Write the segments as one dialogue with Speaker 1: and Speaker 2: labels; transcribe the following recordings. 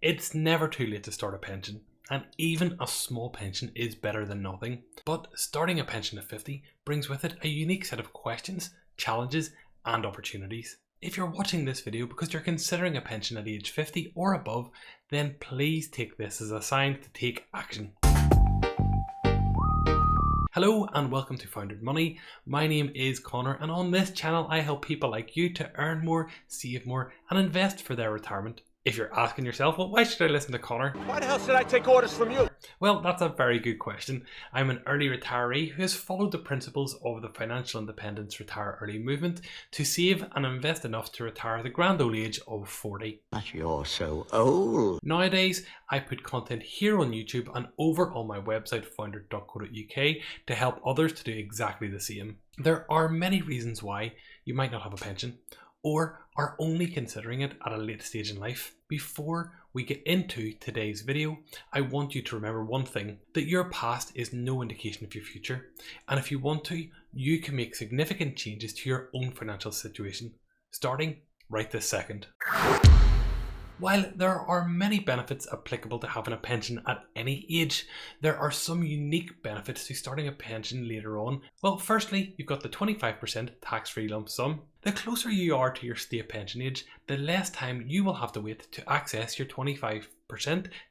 Speaker 1: It's never too late to start a pension, and even a small pension is better than nothing. But starting a pension at 50 brings with it a unique set of questions, challenges, and opportunities. If you're watching this video because you're considering a pension at age 50 or above, then please take this as a sign to take action. Hello and welcome to Founded Money. My name is Connor, and on this channel I help people like you to earn more, save more, and invest for their retirement. If you're asking yourself, well, why should I listen to Connor?
Speaker 2: Why the hell should I take orders from you?
Speaker 1: Well, that's a very good question. I'm an early retiree who has followed the principles of the financial independence retire early movement to save and invest enough to retire at the grand old age of 40.
Speaker 2: But you're so old.
Speaker 1: Nowadays, I put content here on YouTube and over on my website founder.co.uk to help others to do exactly the same. There are many reasons why you might not have a pension, or are only considering it at a late stage in life. Before we get into today's video, I want you to remember one thing, that your past is no indication of your future. And if you want to, you can make significant changes to your own financial situation, starting right this second. While there are many benefits applicable to having a pension at any age, there are some unique benefits to starting a pension later on. Well, firstly, you've got the 25% tax-free lump sum. The closer you are to your state pension age, the less time you will have to wait to access your 25%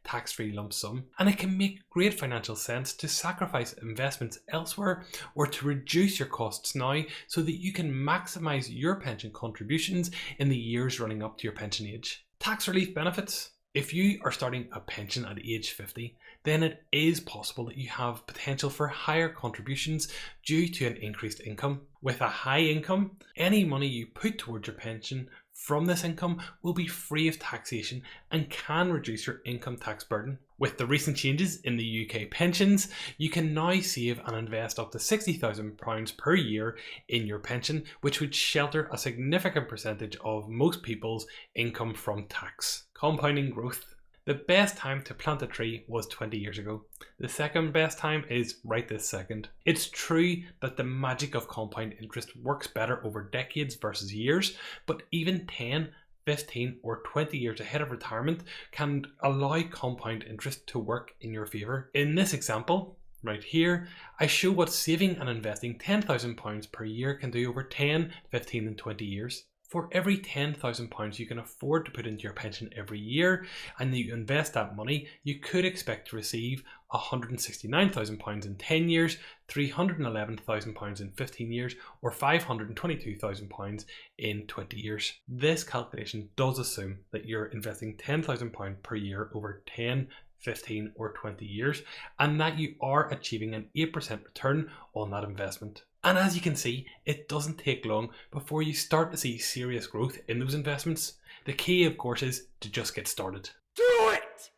Speaker 1: tax-free lump sum. And it can make great financial sense to sacrifice investments elsewhere or to reduce your costs now so that you can maximise your pension contributions in the years running up to your pension age. Tax relief benefits. If you are starting a pension at age 50, then it is possible that you have potential for higher contributions due to an increased income. With a high income, any money you put towards your pension from this income will be free of taxation and can reduce your income tax burden. With the recent changes in the UK pensions, you can now save and invest up to £60,000 per year in your pension, which would shelter a significant percentage of most people's income from tax. Compounding growth. The best time to plant a tree was 20 years ago. The second best time is right this second. It's true that the magic of compound interest works better over decades versus years, but even 10, 15 or 20 years ahead of retirement can allow compound interest to work in your favour. In this example, right here, I show what saving and investing £10,000 per year can do over 10, 15 and 20 years. For every £10,000 you can afford to put into your pension every year and you invest that money, you could expect to receive £169,000 in 10 years, £311,000 in 15 years, or £522,000 in 20 years. This calculation does assume that you're investing £10,000 per year over 10, 15 or 20 years and that you are achieving an 8% return on that investment. And as you can see, it doesn't take long before you start to see serious growth in those investments. The key, of course, is to just get started.
Speaker 2: Do it!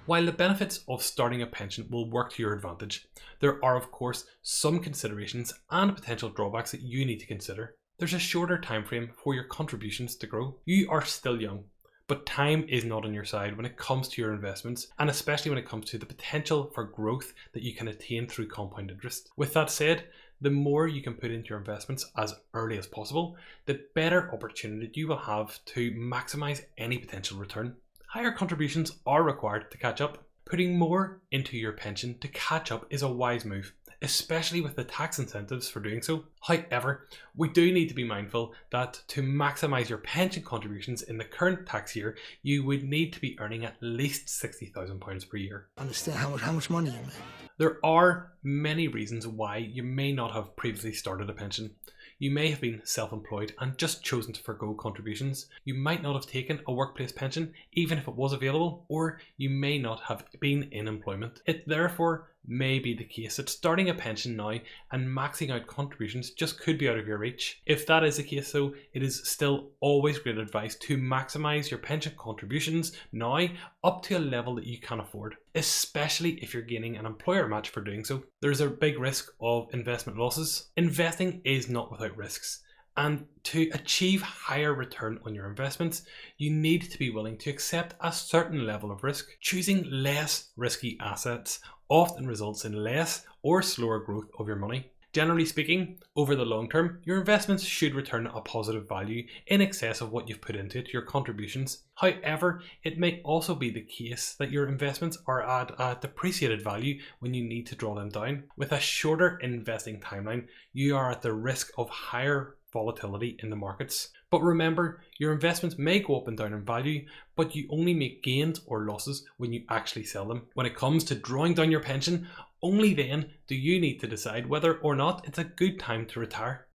Speaker 1: While the benefits of starting a pension will work to your advantage, there are, of course, some considerations and potential drawbacks that you need to consider. There's a shorter time frame for your contributions to grow. You are still young, but time is not on your side when it comes to your investments, and especially when it comes to the potential for growth that you can attain through compound interest. With that said, the more you can put into your investments as early as possible, the better opportunity you will have to maximise any potential return. Higher contributions are required to catch up. Putting more into your pension to catch up is a wise move, especially with the tax incentives for doing so. However, we do need to be mindful that to maximise your pension contributions in the current tax year, you would need to be earning at least £60,000 per year.
Speaker 3: Understand how much money you make.
Speaker 1: There are many reasons why you may not have previously started a pension. You may have been self-employed and just chosen to forgo contributions. You might not have taken a workplace pension, even if it was available, or you may not have been in employment. It therefore may be the case that starting a pension now and maxing out contributions just could be out of your reach. If that is the case though, it is still always great advice to maximise your pension contributions now up to a level that you can afford, especially if you're gaining an employer match for doing so. There's a big risk of investment losses. Investing is not without risks. And to achieve higher return on your investments, you need to be willing to accept a certain level of risk. Choosing less risky assets often results in less or slower growth of your money. Generally speaking, over the long term, your investments should return a positive value in excess of what you've put into it, your contributions. However, it may also be the case that your investments are at a depreciated value when you need to draw them down. With a shorter investing timeline, you are at the risk of higher volatility in the markets. But remember, your investments may go up and down in value, but you only make gains or losses when you actually sell them. When it comes to drawing down your pension, only then do you need to decide whether or not it's a good time to retire.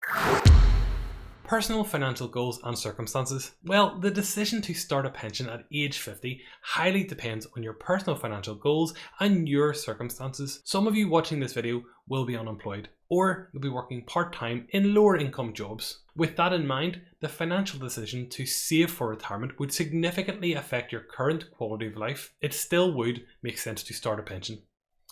Speaker 1: Personal financial goals and circumstances. Well, the decision to start a pension at age 50 highly depends on your personal financial goals and your circumstances. Some of you watching this video will be unemployed, or you'll be working part-time in lower income jobs. With that in mind, the financial decision to save for retirement would significantly affect your current quality of life. It still would make sense to start a pension.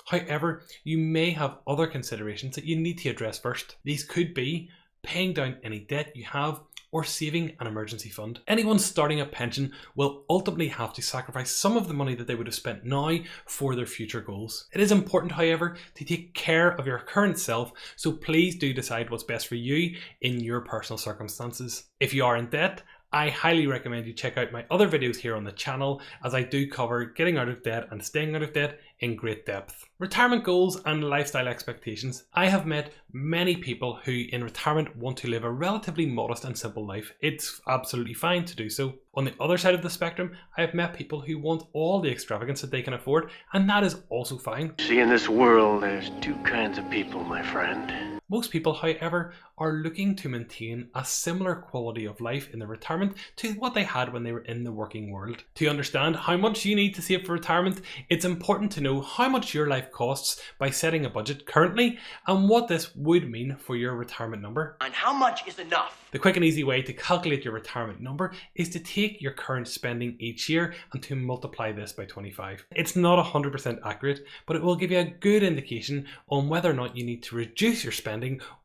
Speaker 1: However, you may have other considerations that you need to address first. These could be paying down any debt you have or saving an emergency fund. Anyone starting a pension will ultimately have to sacrifice some of the money that they would have spent now for their future goals. It is important, however, to take care of your current self, so please do decide what's best for you in your personal circumstances. If you are in debt, I highly recommend you check out my other videos here on the channel, as I do cover getting out of debt and staying out of debt in great depth. Retirement goals and lifestyle expectations. I have met many people who in retirement want to live a relatively modest and simple life. It's absolutely fine to do so. On the other side of the spectrum, I have met people who want all the extravagance that they can afford, and that is also fine.
Speaker 2: See, in this world, there's two kinds of people, my friend.
Speaker 1: Most people, however, are looking to maintain a similar quality of life in their retirement to what they had when they were in the working world. To understand how much you need to save for retirement, it's important to know how much your life costs by setting a budget currently and what this would mean for your retirement number.
Speaker 2: And how much is enough?
Speaker 1: The quick and easy way to calculate your retirement number is to take your current spending each year and to multiply this by 25. It's not 100% accurate, but it will give you a good indication on whether or not you need to reduce your spending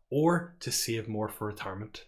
Speaker 1: or to save more for retirement.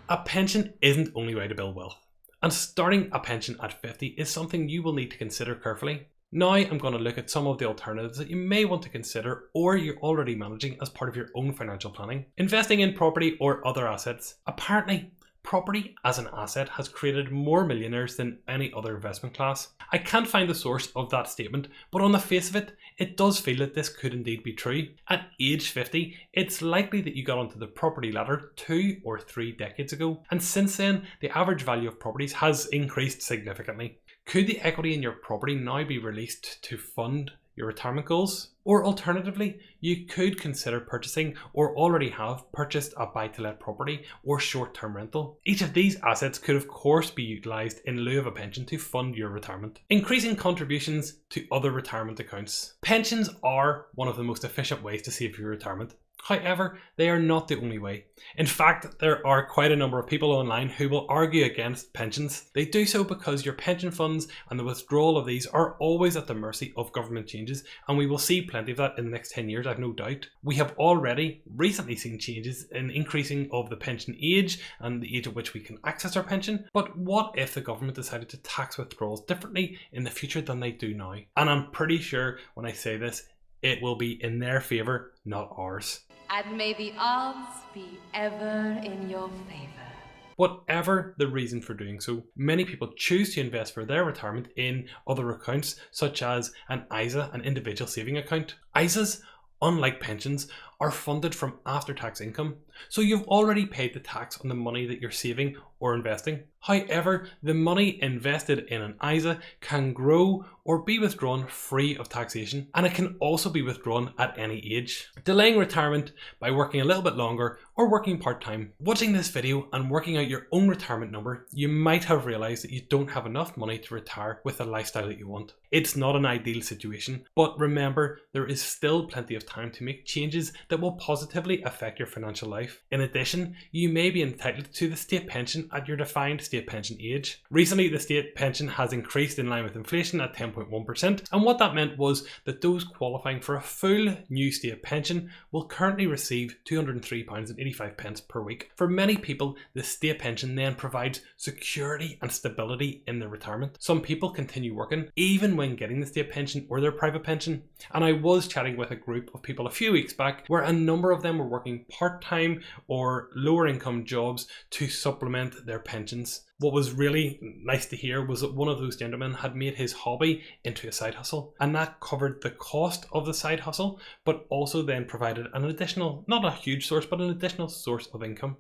Speaker 1: A pension isn't the only way to build wealth, and starting a pension at 50 is something you will need to consider carefully. Now I'm going to look at some of the alternatives that you may want to consider or you're already managing as part of your own financial planning. Investing in property or other assets. Apparently, property as an asset has created more millionaires than any other investment class. I can't find the source of that statement, but on the face of it, it does feel that this could indeed be true. At age 50, it's likely that you got onto the property ladder 2 or 3 decades ago, and since then, the average value of properties has increased significantly. Could the equity in your property now be released to fund your retirement goals? Or alternatively, you could consider purchasing or already have purchased a buy-to-let property or short-term rental. Each of these assets could of course be utilised in lieu of a pension to fund your retirement. Increasing contributions to other retirement accounts. Pensions are one of the most efficient ways to save for your retirement. However, they are not the only way. In fact, there are quite a number of people online who will argue against pensions. They do so because your pension funds and the withdrawal of these are always at the mercy of government changes, and we will see plenty of that in the next 10 years, I've no doubt. We have already recently seen changes in increasing of the pension age and the age at which we can access our pension, but what if the government decided to tax withdrawals differently in the future than they do now? And I'm pretty sure when I say this, it will be in their favour, not ours.
Speaker 4: And may the odds be ever in your favour.
Speaker 1: Whatever the reason for doing so, many people choose to invest for their retirement in other accounts, such as an ISA, an individual saving account. ISAs, unlike pensions, are funded from after-tax income, so you've already paid the tax on the money that you're saving or investing. However, the money invested in an ISA can grow or be withdrawn free of taxation, and it can also be withdrawn at any age. Delaying retirement by working a little bit longer or working part-time. Watching this video and working out your own retirement number, you might have realised that you don't have enough money to retire with the lifestyle that you want. It's not an ideal situation, but remember, there is still plenty of time to make changes that will positively affect your financial life. In addition, you may be entitled to the state pension at your defined state pension age. Recently, the state pension has increased in line with inflation at 10.1%, and what that meant was that those qualifying for a full new state pension will currently receive £203.85 per week. For many people, the state pension then provides security and stability in their retirement. Some people continue working even when getting the state pension or their private pension, and I was chatting with a group of people a few weeks back where a number of them were working part-time or lower income jobs to supplement their pensions. What was really nice to hear was that one of those gentlemen had made his hobby into a side hustle, and that covered the cost of the side hustle, but also then provided an additional, not a huge source, but an additional source of income.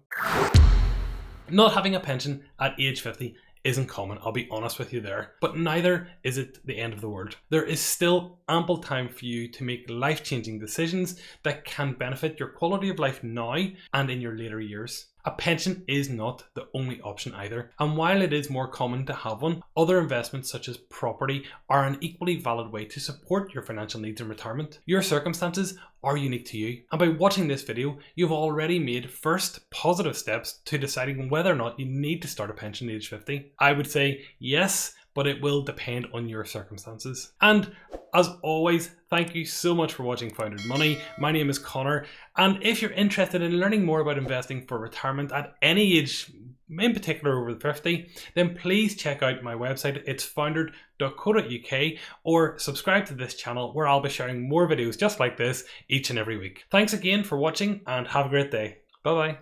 Speaker 1: Not having a pension at age 50 isn't common, I'll be honest with you there, but neither is it the end of the world. There is still ample time for you to make life-changing decisions that can benefit your quality of life now and in your later years. A pension is not the only option either, and while it is more common to have one, other investments such as property are an equally valid way to support your financial needs in retirement. Your circumstances are unique to you, and by watching this video, you've already made first positive steps to deciding whether or not you need to start a pension at age 50. I would say yes, but it will depend on your circumstances. And as always, thank you so much for watching Founded Money. My name is Connor, and if you're interested in learning more about investing for retirement at any age, in particular over 50, then please check out my website. It's founded.co.uk, or subscribe to this channel where I'll be sharing more videos just like this each and every week. Thanks again for watching and have a great day. Bye bye.